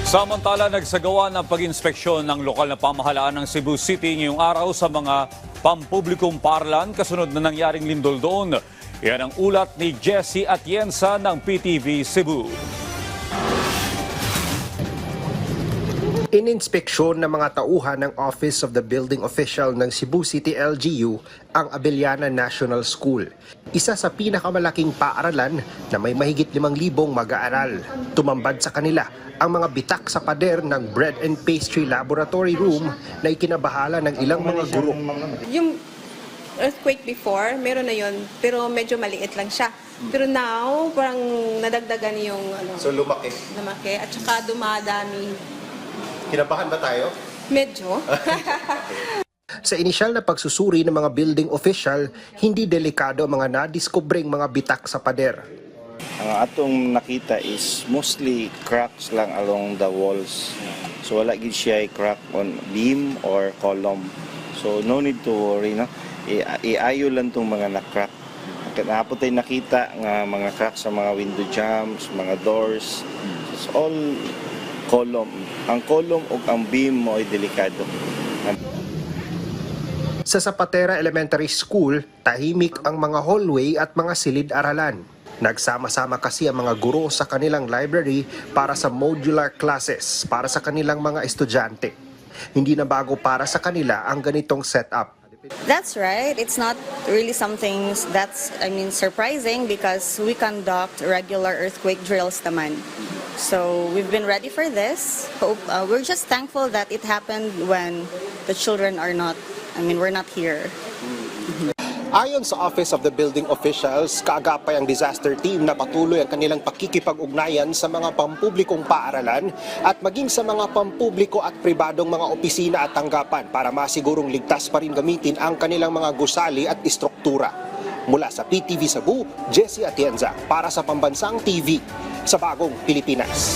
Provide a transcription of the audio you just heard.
Samantala, nagsagawa ng pag-inspeksyon ng lokal na pamahalaan ng Cebu City ngayong araw sa mga pampublikong paaralan kasunod na nangyaring lindol doon. Yan ang ulat ni Jessie Atienza ng PTV Cebu. Ininspeksyon ng mga tauhan ng Office of the Building Official ng Cebu City LGU ang Abellana National School. Isa sa pinakamalaking paaralan na may mahigit 5,000 mag-aaral. Tumambad sa kanila ang mga bitak sa pader ng Bread and Pastry Laboratory Room na ikinabahala ng ilang mga guro. Yung earthquake before, meron na yun, pero medyo maliit lang siya. Pero now, parang nadagdagan yung So lumaki. lumaki at saka dumadami. Kinabahan ba tayo? Medyo. Sa inisyal na pagsusuri ng mga building official, hindi delikado ang mga nadiskobring mga bitak sa pader. Ang atong nakita is mostly cracks lang along the walls. So wala gid siya crack on beam or column. So no need to worry, no. Iayo lang tong mga na-crack. Napot tayo nakita nga mga cracks sa mga window jambs, mga doors. It's all column. Ang column o ang beam mo ay delikado. Sa Zapatera Elementary School, tahimik ang mga hallway at mga silid-aralan. Nagsama-sama kasi ang mga guro sa kanilang library para sa modular classes para sa kanilang mga estudyante. Hindi na bago para sa kanila ang ganitong setup. That's right. It's not really something that's, surprising because we conduct regular earthquake drills naman. So we've been ready for this. We're just thankful that it happened when the children are not, we're not here. Ayon sa Office of the Building Officials, kaagapay ang disaster team na patuloy ang kanilang pakikipag-ugnayan sa mga pampublikong paaralan at maging sa mga pampubliko at pribadong mga opisina at tanggapan para masigurong ligtas pa rin gamitin ang kanilang mga gusali at istruktura. Mula sa PTV Cebu, Jessie Atienza para sa Pambansang TV sa Bagong Pilipinas.